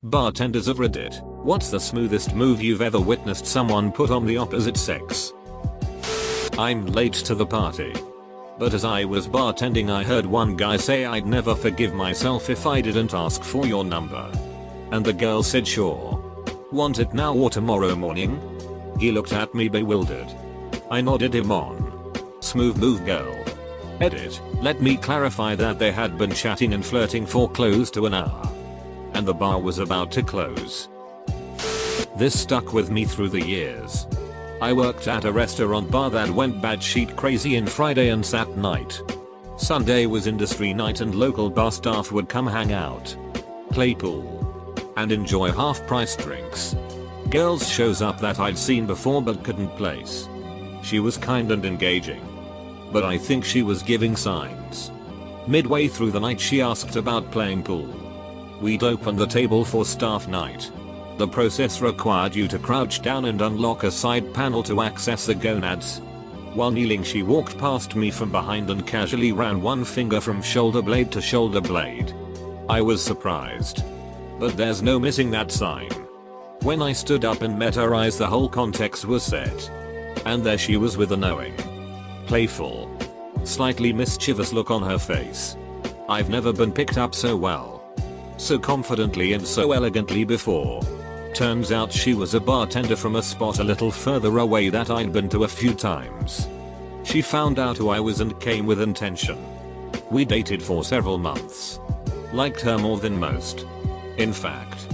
Bartenders of Reddit, what's the smoothest move you've ever witnessed someone put on the opposite sex? I'm late to the party. But as I was bartending I heard one guy say I'd never forgive myself if I didn't ask for your number. And the girl said sure. Want it now or tomorrow morning? He looked at me bewildered. I nodded him on. Smooth move girl. Edit, let me clarify that they had been chatting and flirting for close to an hour. And the bar was about to close. This stuck with me through the years. I worked at a restaurant bar that went batshit crazy in Friday and Saturday night. Sunday was industry night and local bar staff would come hang out, play pool, and enjoy half-price drinks. Girls shows up that I'd seen before but couldn't place. She was kind and engaging. But I think she was giving signs. Midway through the night she asked about playing pool. We'd opened the table for staff night. The process required you to crouch down and unlock a side panel to access the gonads. While kneeling she walked past me from behind and casually ran one finger from shoulder blade to shoulder blade. I was surprised. But there's no missing that sign. When I stood up and met her eyes the whole context was set. And there she was with a knowing, playful, slightly mischievous look on her face. I've never been picked up so well, so confidently and so elegantly before. Turns out she was a bartender from a spot a little further away that I'd been to a few times. She found out who I was and came with intention. We dated for several months. Liked her more than most. In fact,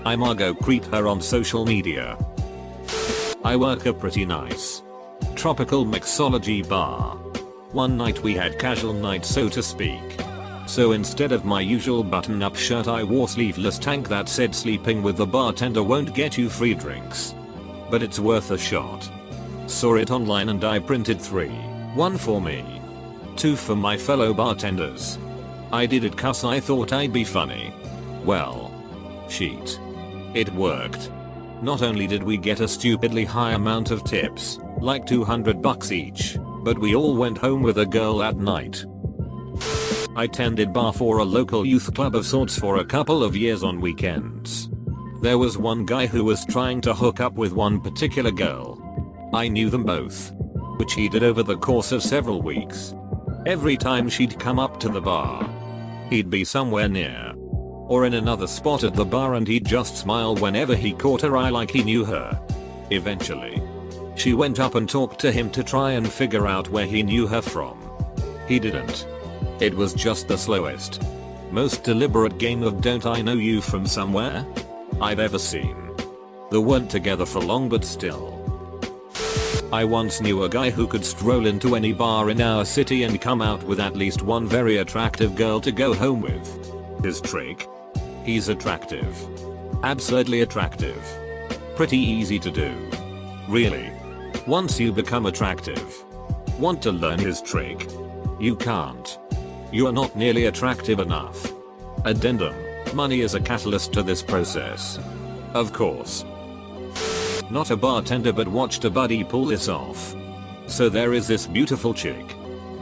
I Margot creep her on social media. I work a pretty nice, tropical mixology bar. One night we had casual night so to speak. So instead of my usual button-up shirt I wore sleeveless tank that said sleeping with the bartender won't get you free drinks. But it's worth a shot. Saw it online and I printed 3. 1 for me. 2 for my fellow bartenders. I did it 'cause I thought I'd be funny. Well, shit. It worked. Not only did we get a stupidly high amount of tips, like $200 each, but we all went home with a girl at night. I tended bar for a local youth club of sorts for a couple of years on weekends. There was one guy who was trying to hook up with one particular girl. I knew them both, which he did over the course of several weeks. Every time she'd come up to the bar, he'd be somewhere near or in another spot at the bar and he'd just smile whenever he caught her eye like he knew her. Eventually, she went up and talked to him to try and figure out where he knew her from. He didn't. It was just the slowest, most deliberate game of don't I know you from somewhere I've ever seen. They weren't together for long but still. I once knew a guy who could stroll into any bar in our city and come out with at least one very attractive girl to go home with. His trick? He's attractive. Absurdly attractive. Pretty easy to do. Really. Once you become attractive. Want to learn his trick? You can't. You are not nearly attractive enough. Addendum. Money is a catalyst to this process. Of course. Not a bartender but watched a buddy pull this off. So there is this beautiful chick.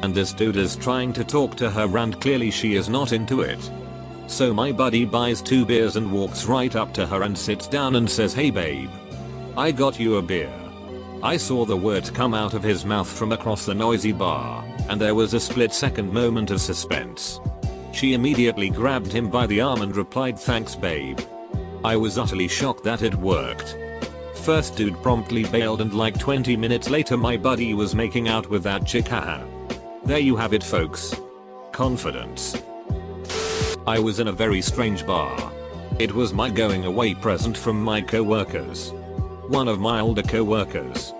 And this dude is trying to talk to her and clearly she is not into it. So my buddy buys 2 beers and walks right up to her and sits down and says, "Hey babe. I got you a beer." I saw the words come out of his mouth from across the noisy bar, and there was a split-second moment of suspense. She immediately grabbed him by the arm and replied, "Thanks babe." I was utterly shocked that it worked. First dude promptly bailed and like 20 minutes later my buddy was making out with that chick. Haha. There you have it folks. Confidence. I was in a very strange bar. It was my going away present from my co-workers. One of my older co-workers,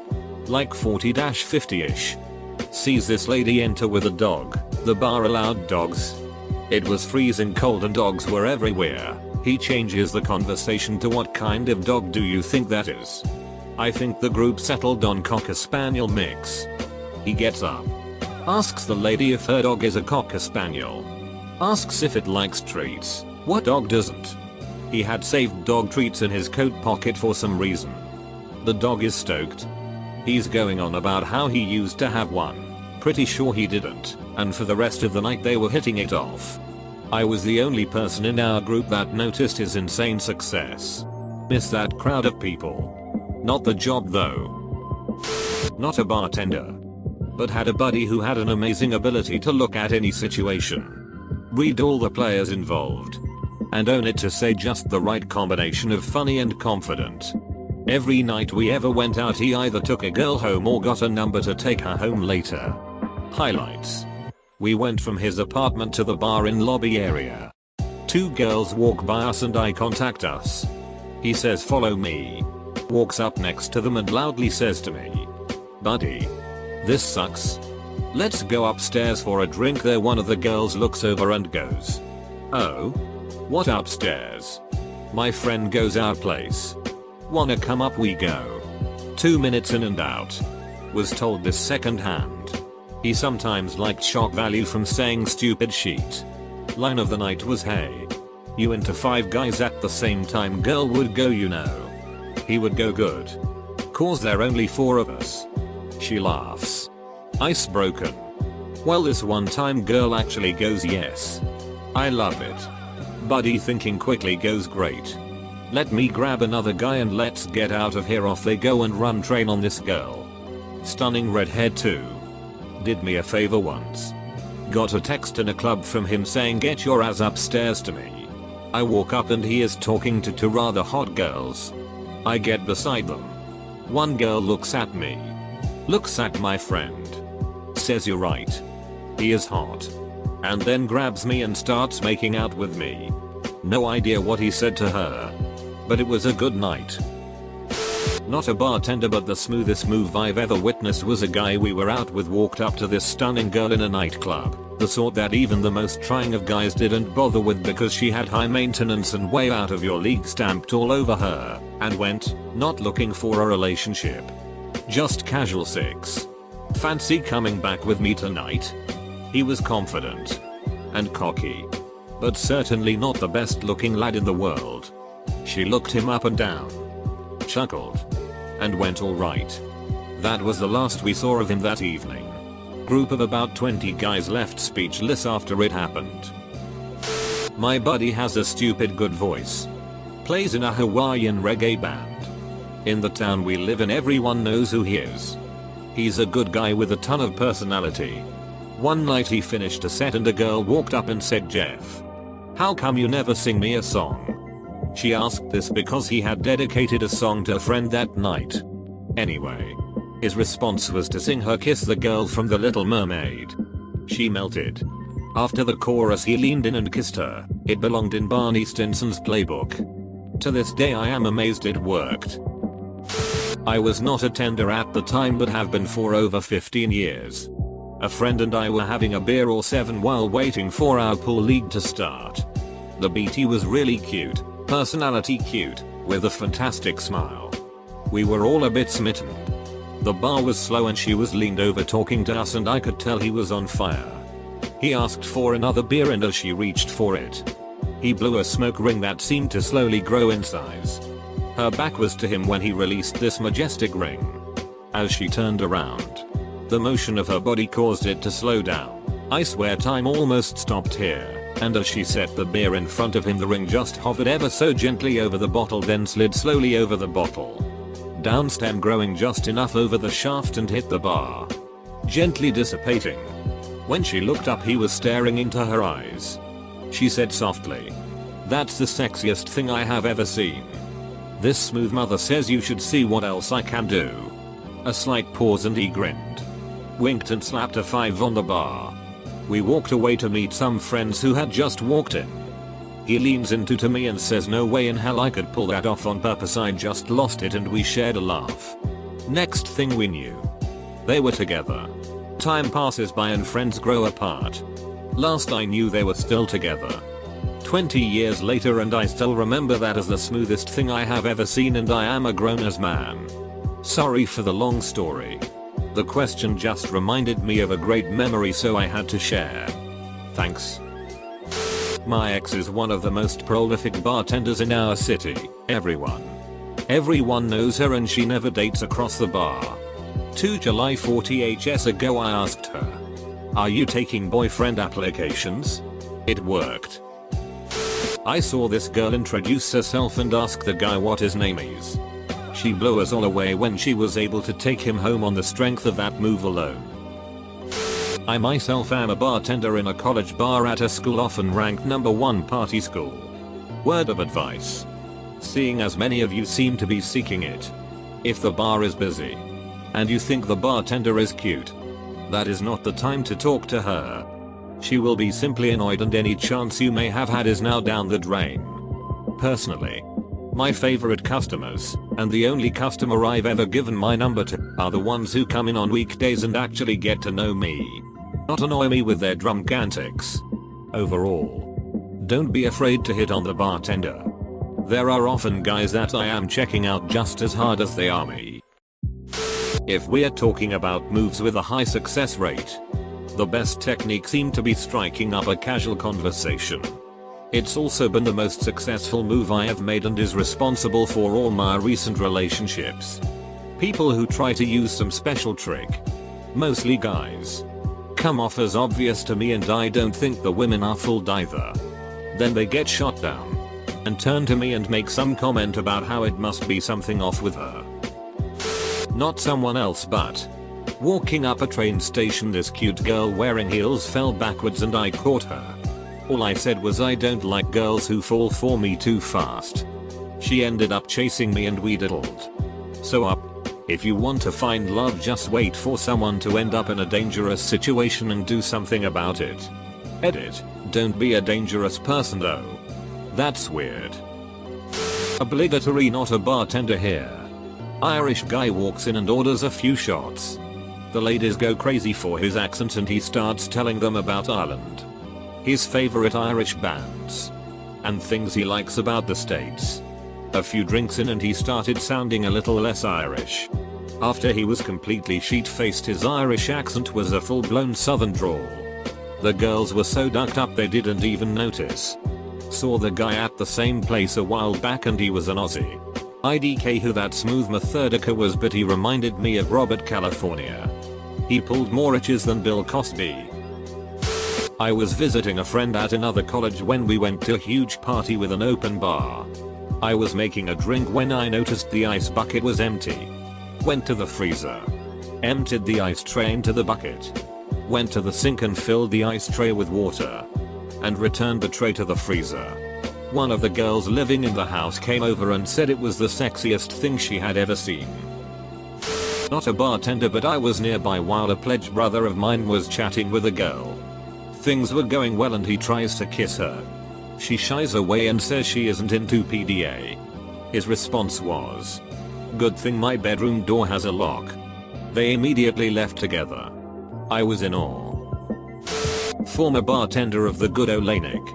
like 40-50ish, sees this lady enter with a dog. The bar allowed dogs. It was freezing cold and dogs were everywhere. He changes the conversation to, "What kind of dog do you think that is?" I think the group settled on Cocker Spaniel mix. He gets up, asks the lady if her dog is a Cocker Spaniel, asks if it likes treats. What dog doesn't? He had saved dog treats in his coat pocket for some reason. The dog is stoked. He's going on about how he used to have one. Pretty sure he didn't, and for the rest of the night they were hitting it off. I was the only person in our group that noticed his insane success. Miss that crowd of people. Not the job though. Not a bartender. But had a buddy who had an amazing ability to look at any situation, read all the players involved, and own it to say just the right combination of funny and confident. Every night we ever went out he either took a girl home or got a number to take her home later. Highlights. We went from his apartment to the bar in lobby area. 2 girls walk by us and eye contact us. He says follow me. Walks up next to them and loudly says to me, "Buddy, this sucks. Let's go upstairs for a drink there." One of the girls looks over and goes, "Oh? What upstairs?" My friend goes, "Our place." "Wanna come up?" We go. 2 minutes in and out. Was told this second hand. He sometimes liked shock value from saying stupid shit. Line of the night was, "Hey, you into 5 guys at the same time?" Girl would go, "You know." He would go, "Good. Cause there only 4 of us." She laughs. Ice broken. Well, this one time girl actually goes, "Yes. I love it." Buddy thinking quickly goes, "Great. Let me grab another guy and let's get out of here." Off they go and run train on this girl. Stunning redhead too. Did me a favor once. Got a text in a club from him saying, "Get your ass upstairs to me." I walk up and he is talking to 2 rather hot girls. I get beside them. One girl looks at me. Looks at my friend. Says, "You're right. He is hot." And then grabs me and starts making out with me. No idea what he said to her. But it was a good night. Not a bartender, but the smoothest move I've ever witnessed was a guy we were out with walked up to this stunning girl in a nightclub. The sort that even the most trying of guys didn't bother with because she had high maintenance and way out of your league stamped all over her, and went, not looking for a relationship. Just casual sex. "Fancy coming back with me tonight?" He was confident. And cocky. But certainly not the best looking lad in the world. She looked him up and down. Chuckled. And went, "Alright." That was the last we saw of him that evening. Group of about 20 guys left speechless after it happened. My buddy has a stupid good voice. Plays in a Hawaiian reggae band. In the town we live in everyone knows who he is. He's a good guy with a ton of personality. One night he finished a set and a girl walked up and said, "Jeff, how come you never sing me a song?" She asked this because he had dedicated a song to a friend that night. Anyway, his response was to sing her "Kiss the Girl" from The Little Mermaid. She melted. After the chorus he leaned in and kissed her. It belonged in Barney Stinson's playbook. To this day I am amazed it worked. I was not a tender at the time but have been for over 15 years. A friend and I were having a beer or 7 while waiting for our pool league to start. The BT was really cute, personality cute, with a fantastic smile. We were all a bit smitten. The bar was slow and she was leaned over talking to us and I could tell he was on fire. He asked for another beer and as she reached for it, he blew a smoke ring that seemed to slowly grow in size. Her back was to him when he released this majestic ring. As she turned around, the motion of her body caused it to slow down. I swear time almost stopped here, and as she set the beer in front of him the ring just hovered ever so gently over the bottle then slid slowly over the bottle. Down stem growing just enough over the shaft and hit the bar. Gently dissipating. When she looked up he was staring into her eyes. She said softly, "That's the sexiest thing I have ever seen. This smooth mother says you should see what else I can do." A slight pause and he grinned. Winked and slapped a 5 on the bar. We walked away to meet some friends who had just walked in. He leans into to me and says, "No way in hell I could pull that off on purpose, I just lost it," and we shared a laugh. Next thing we knew, they were together. Time passes by and friends grow apart. Last I knew they were still together. 20 years later and I still remember that as the smoothest thing I have ever seen and I am a grown-ass man. Sorry for the long story. The question just reminded me of a great memory so I had to share. Thanks. My ex is one of the most prolific bartenders in our city. Everyone knows her and she never dates across the bar. 2 July 40hs ago I asked her, "Are you taking boyfriend applications?" It worked. I saw this girl introduce herself and ask the guy what his name is. She blew us all away when she was able to take him home on the strength of that move alone. I myself am a bartender in a college bar at a school often ranked #1 party school. Word of advice. Seeing as many of you seem to be seeking it. If the bar is busy and you think the bartender is cute, that is not the time to talk to her. She will be simply annoyed and any chance you may have had is now down the drain. Personally, my favorite customers, and the only customer I've ever given my number to, are the ones who come in on weekdays and actually get to know me. Not annoy me with their drunk antics. Overall, don't be afraid to hit on the bartender. There are often guys that I am checking out just as hard as they are me. If we're talking about moves with a high success rate, the best technique seemed to be striking up a casual conversation. It's also been the most successful move I have made and is responsible for all my recent relationships. People who try to use some special trick, mostly guys, come off as obvious to me and I don't think the women are fooled either. Then they get shot down and turn to me and make some comment about how it must be something off with her. Not someone else but walking up a train station, this cute girl wearing heels fell backwards and I caught her. All I said was I don't like girls who fall for me too fast. She ended up chasing me and we diddled. So if you want to find love, just wait for someone to end up in a dangerous situation and do something about it. Edit. Don't be a dangerous person though. That's weird. Obligatory not a bartender here. Irish guy walks in and orders a few shots. The ladies go crazy for his accent and he starts telling them about Ireland, his favorite Irish bands, and things he likes about the States. A few drinks in and he started sounding a little less Irish. After he was completely sheet-faced, his Irish accent was a full-blown southern drawl. The girls were so ducked up they didn't even notice. Saw the guy at the same place a while back and he was an Aussie. IDK who that smooth Methodica was, but he reminded me of Robert California. He pulled more itches than Bill Cosby. I was visiting a friend at another college when we went to a huge party with an open bar. I was making a drink when I noticed the ice bucket was empty. Went to the freezer. Emptied the ice tray into the bucket. Went to the sink and filled the ice tray with water. And returned the tray to the freezer. One of the girls living in the house came over and said it was the sexiest thing she had ever seen. Not a bartender, but I was nearby while a pledge brother of mine was chatting with a girl. Things were going well and he tries to kiss her. She shies away and says she isn't into PDA. His response was, "Good thing my bedroom door has a lock." They immediately left together. I was in awe. Former bartender of the good Olenek.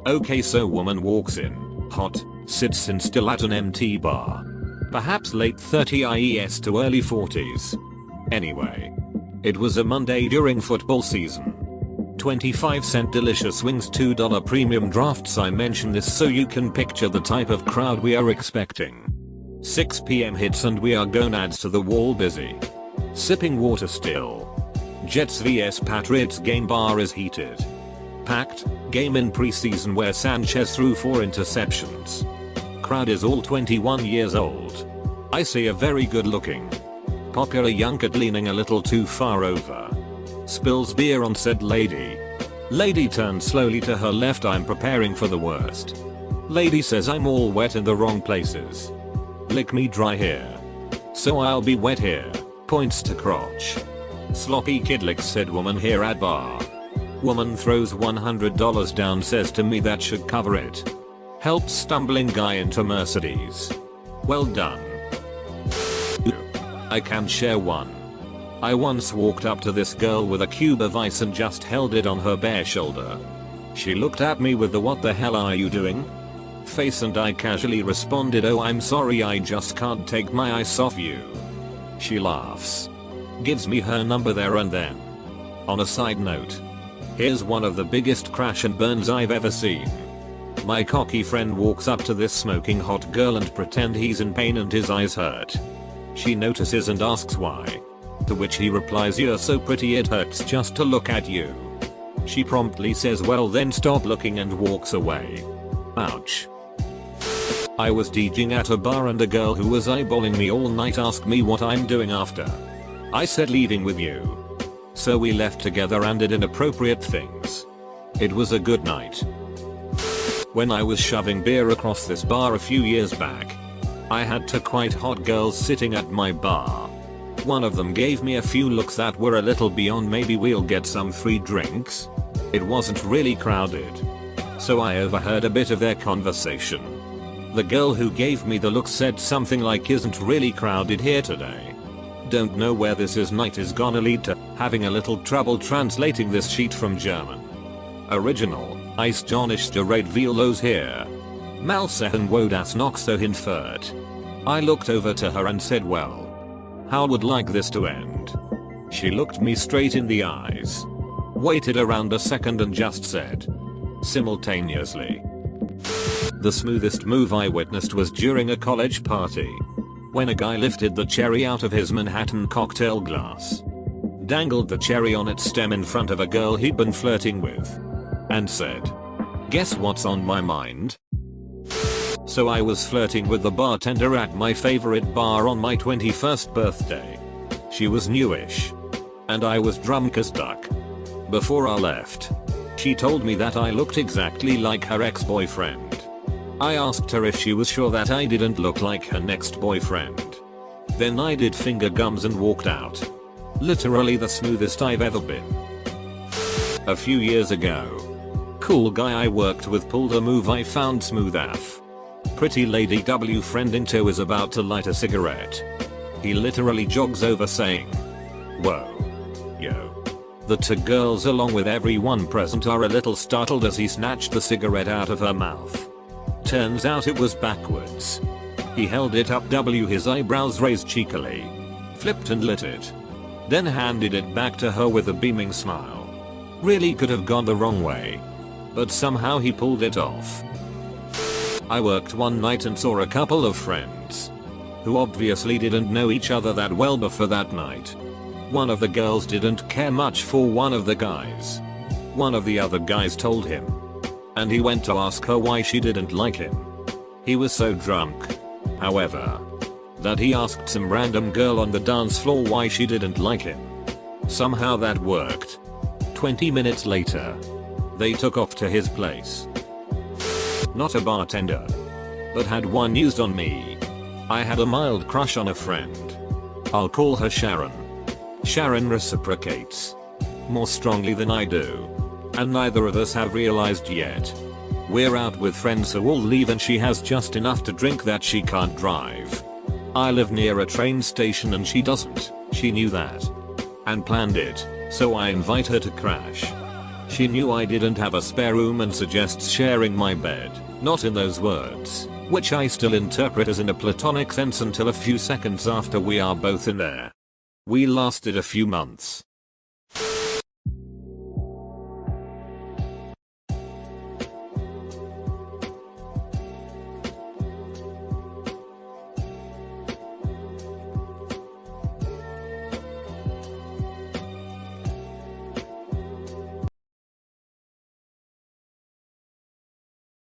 Okay, so woman walks in, hot, sits in still at an empty bar. Perhaps late 30 IES to early 40s. Anyway, it was a Monday during football season. 25-cent delicious wings, $2 premium drafts. I mention this so you can picture the type of crowd we are expecting. 6 PM hits and we are gonads to the wall busy. Sipping water still. Jets vs Patriots game, bar is heated. Packed, game in preseason where Sanchez threw 4 interceptions. Crowd is all 21 years old. I see a very good looking, popular young kid leaning a little too far over. Spills beer on said lady. Lady turns slowly to her left. I'm preparing for the worst. Lady says I'm all wet in the wrong places. Lick me dry here. So I'll be wet here. Points to crotch. Sloppy kid licks said woman here at bar. Woman throws $100 down, says to me that should cover it. Helps stumbling guy into Mercedes. Well done. I can share one. I once walked up to this girl with a cube of ice and just held it on her bare shoulder. She looked at me with the "what the hell are you doing?" face and I casually responded, "Oh, I'm sorry, I just can't take my ice off you." She laughs. Gives me her number there and then. On a side note, here's one of the biggest crash and burns I've ever seen. My cocky friend walks up to this smoking hot girl and pretend he's in pain and his eyes hurt. She notices and asks why. To which he replies, "You're so pretty it hurts just to look at you." She promptly says well then stop looking and walks away. Ouch. I was DJing at a bar and a girl who was eyeballing me all night asked me what I'm doing after. I said leaving with you. So we left together and did inappropriate things. It was a good night. When I was shoving beer across this bar a few years back, I had two quite hot girls sitting at my bar. One of them gave me a few looks that were a little beyond maybe we'll get some free drinks. It wasn't really crowded. So I overheard a bit of their conversation. The girl who gave me the look said something like isn't really crowded here today. Don't know where this night is gonna lead to, having a little trouble translating this sheet from German. Original, ist nicht red viel los hier. Mal sehen wo das noch so hinführt. I looked over to her and said well, how would like this to end? She looked me straight in the eyes, waited around a second and just said, simultaneously. The smoothest move I witnessed was during a college party. When a guy lifted the cherry out of his Manhattan cocktail glass, dangled the cherry on its stem in front of a girl he'd been flirting with, and said, guess what's on my mind? So I was flirting with the bartender at my favorite bar on my 21st birthday. She was newish. And I was drunk as duck. Before I left, she told me that I looked exactly like her ex-boyfriend. I asked her if she was sure that I didn't look like her next boyfriend. Then I did finger gums and walked out. Literally the smoothest I've ever been. A few years ago, cool guy I worked with pulled a move I found smooth AF. Pretty lady W friend in tow is about to light a cigarette. He literally jogs over saying, whoa. Yo. The two girls along with everyone present are a little startled as he snatched the cigarette out of her mouth. Turns out it was backwards. He held it up W, his eyebrows raised cheekily, flipped and lit it. Then handed it back to her with a beaming smile. Really could have gone the wrong way. But somehow he pulled it off. I worked one night and saw a couple of friends who obviously didn't know each other that well before that night. One of the girls didn't care much for one of the guys. One of the other guys told him, and he went to ask her why she didn't like him. He was so drunk, however, that he asked some random girl on the dance floor why she didn't like him. Somehow that worked. 20 minutes later, they took off to his place. Not a bartender, but had one used on me. I had a mild crush on a friend. I'll call her Sharon. Sharon reciprocates more strongly than I do, and neither of us have realized yet. We're out with friends who all leave and she has just enough to drink that she can't drive. I live near a train station and she doesn't. She knew that and planned it, so I invite her to crash. She knew I didn't have a spare room and suggests sharing my bed, not in those words, which I still interpret as in a platonic sense until a few seconds after we are both in there. We lasted a few months.